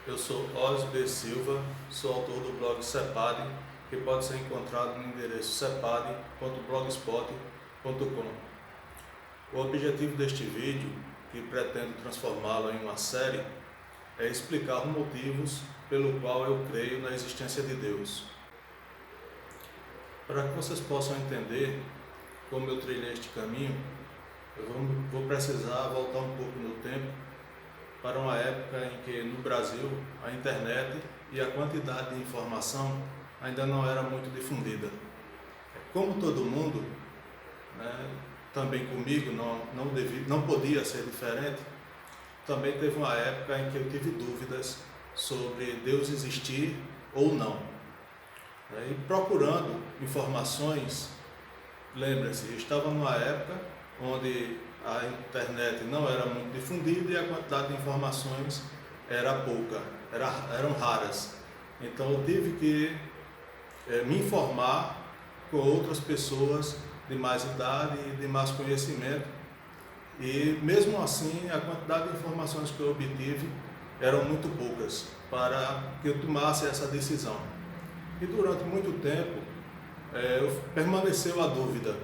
Eu sou Oswaldo B. Silva, sou autor do blog Cepad, que pode ser encontrado no endereço cepad.blogspot.com. O objetivo deste vídeo, que pretendo transformá-lo em uma série, é explicar os motivos pelo qual eu creio na existência de Deus. Para que vocês possam entender como eu trilhei este caminho, eu vou precisar voltar um pouco no tempo para uma época em que no Brasil a internet e a quantidade de informação ainda não era muito difundida. Como todo mundo, né, também comigo não podia ser diferente, também teve uma época em que eu tive dúvidas sobre Deus existir ou não. E procurando informações, lembre-se, eu estava numa época onde a internet não era muito difundida e a quantidade de informações era pouca, eram raras. Então eu tive que me informar com outras pessoas de mais idade e de mais conhecimento, e mesmo assim a quantidade de informações que eu obtive eram muito poucas para que eu tomasse essa decisão. E durante muito tempo permaneceu a dúvida: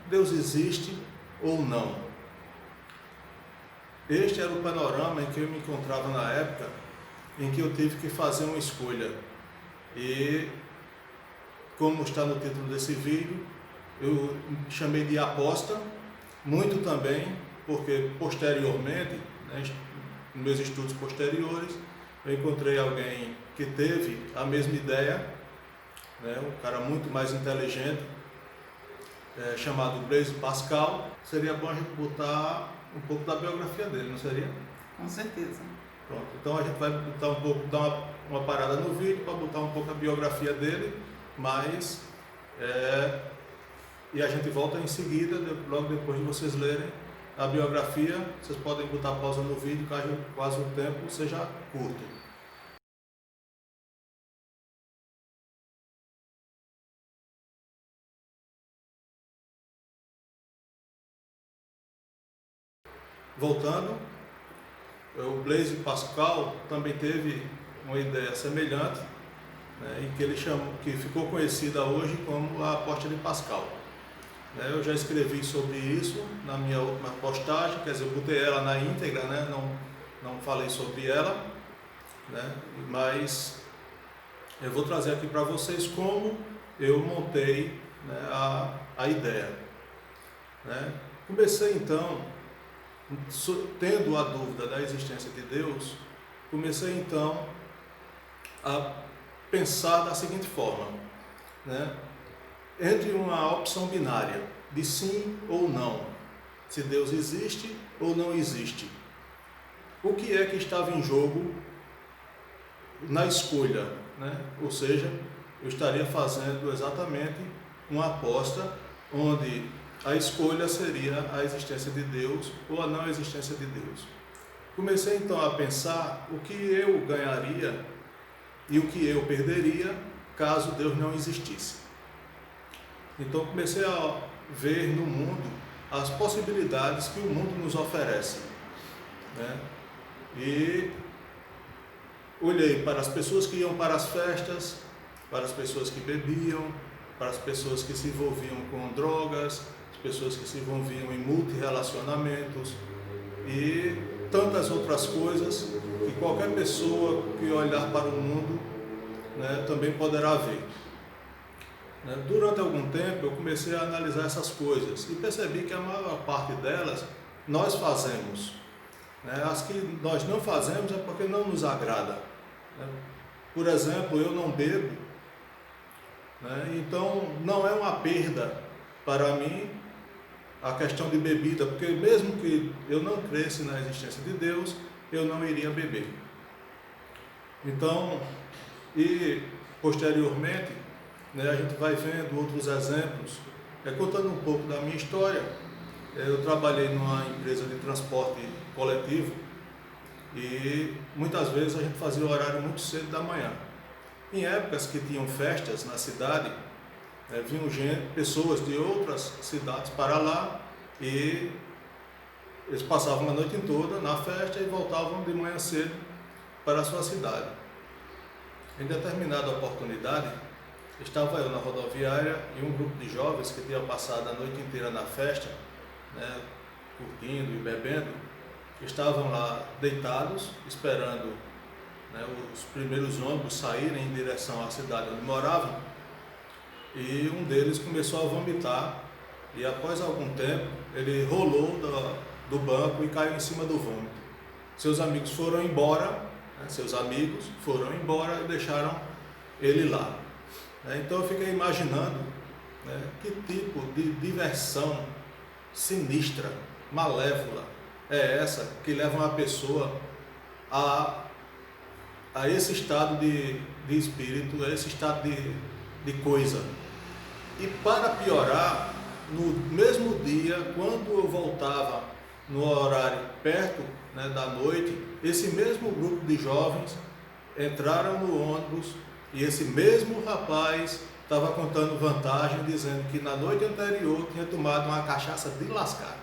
Deus existe ou não? Este era o panorama em que eu me encontrava na época em que eu tive que fazer uma escolha. E, como está no título desse vídeo, eu chamei de aposta, muito também porque posteriormente, nos meus estudos posteriores, eu encontrei alguém que teve a mesma ideia, um cara muito mais inteligente, chamado Blaise Pascal. Seria bom a gente botar um pouco da biografia dele, não seria? Com certeza. Pronto, então a gente vai botar um pouco, dar uma parada no vídeo para botar um pouco a biografia dele, mas e a gente volta em seguida, logo depois de vocês lerem a biografia. Vocês podem botar pausa no vídeo caso o tempo seja curto. Voltando, o Blaise Pascal também teve uma ideia semelhante, em que ele que ficou conhecida hoje como a aposta de Pascal. Eu já escrevi sobre isso na minha última postagem, quer dizer, eu botei ela na íntegra, não falei sobre ela, mas eu vou trazer aqui para vocês como eu montei a ideia. Comecei então, tendo a dúvida da existência de Deus, comecei então a pensar da seguinte forma, entre uma opção binária de sim ou não, se Deus existe ou não existe, o que é que estava em jogo na escolha, Ou seja, eu estaria fazendo exatamente uma aposta onde a escolha seria a existência de Deus ou a não existência de Deus. Comecei então a pensar o que eu ganharia e o que eu perderia caso Deus não existisse. Então comecei a ver no mundo as possibilidades que o mundo nos oferece, E olhei para as pessoas que iam para as festas, para as pessoas que bebiam, para as pessoas que se envolviam com drogas, as pessoas que se envolviam em multirrelacionamentos e tantas outras coisas que qualquer pessoa que olhar para o mundo também poderá ver. Durante algum tempo eu comecei a analisar essas coisas e percebi que a maior parte delas nós fazemos. As que nós não fazemos é porque não nos agrada. Por exemplo, eu não bebo, então não é uma perda para mim a questão de bebida, porque mesmo que eu não cresce na existência de Deus, eu não iria beber. Então, e posteriormente, a gente vai vendo outros exemplos. Contando um pouco da minha história, eu trabalhei numa empresa de transporte coletivo e muitas vezes a gente fazia o horário muito cedo da manhã. Em épocas que tinham festas na cidade, vinham pessoas de outras cidades para lá e eles passavam a noite toda na festa e voltavam de manhã cedo para a sua cidade. Em determinada oportunidade, estava eu na rodoviária e um grupo de jovens que tinha passado a noite inteira na festa, né, curtindo e bebendo, estavam lá deitados, esperando, né, os primeiros ônibus saírem em direção à cidade onde moravam, e um deles começou a vomitar, e após algum tempo ele rolou do banco e caiu em cima do vômito. Seus amigos foram embora, né, e deixaram ele lá. Então eu fiquei imaginando, né, que tipo de diversão sinistra, malévola é essa que leva uma pessoa a esse estado de espírito, a esse estado de coisa. E para piorar, no mesmo dia, quando eu voltava no horário perto, né, da noite, esse mesmo grupo de jovens entraram no ônibus e esse mesmo rapaz estava contando vantagem, dizendo que na noite anterior tinha tomado uma cachaça de lascar.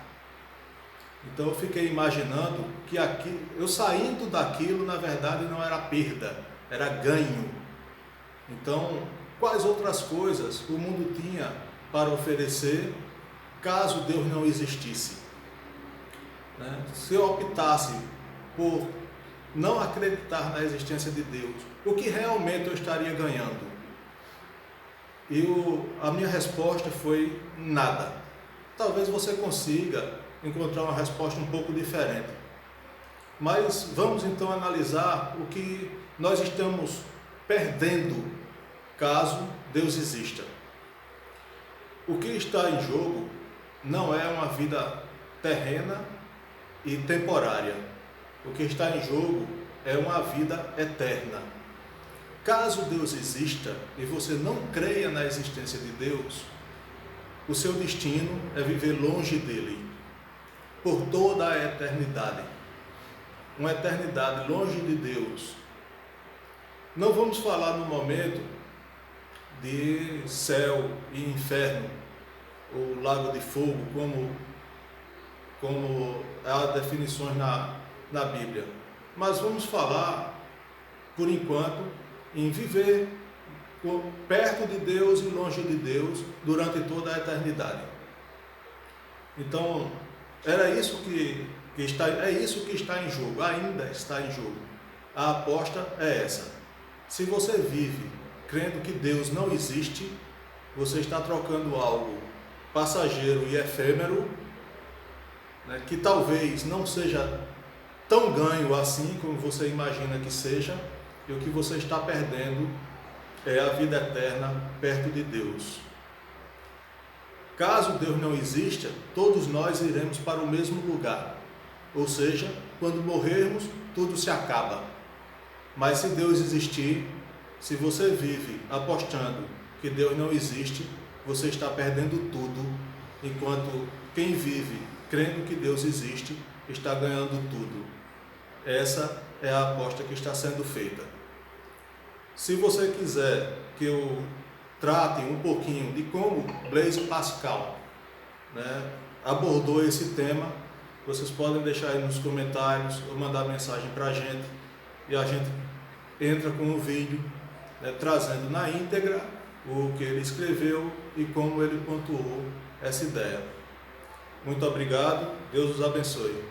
Então eu fiquei imaginando que aqui, eu saindo daquilo, na verdade não era perda, era ganho. Então, quais outras coisas o mundo tinha para oferecer caso Deus não existisse? Né? Se eu optasse por não acreditar na existência de Deus, o que realmente eu estaria ganhando? E a minha resposta foi nada. Talvez você consiga encontrar uma resposta um pouco diferente. Mas vamos então analisar o que nós estamos perdendo caso Deus exista. O que está em jogo não é uma vida terrena e temporária. O que está em jogo é uma vida eterna. Caso Deus exista e você não creia na existência de Deus, o seu destino é viver longe dele por toda a eternidade. Uma eternidade longe de Deus. Não vamos falar no momento de céu e inferno, ou lago de fogo, como há definições na Bíblia. Mas vamos falar, por enquanto, em viver perto de Deus e longe de Deus durante toda a eternidade. Então, é isso que está em jogo, ainda está em jogo. A aposta é essa. Se você vive crendo que Deus não existe, você está trocando algo passageiro e efêmero, né, que talvez não seja tão ganho assim como você imagina que seja, e o que você está perdendo é a vida eterna perto de Deus. Caso Deus não exista, todos nós iremos para o mesmo lugar, ou seja, quando morrermos, tudo se acaba. Mas se Deus existir, se você vive apostando que Deus não existe, você está perdendo tudo, enquanto quem vive crendo que Deus existe está ganhando tudo. Essa é a aposta que está sendo feita. Se você quiser que eu trate um pouquinho de como Blaise Pascal, né, abordou esse tema, vocês podem deixar aí nos comentários ou mandar mensagem para a gente, e a gente entra com um vídeo, né, trazendo na íntegra o que ele escreveu e como ele pontuou essa ideia. Muito obrigado, Deus os abençoe.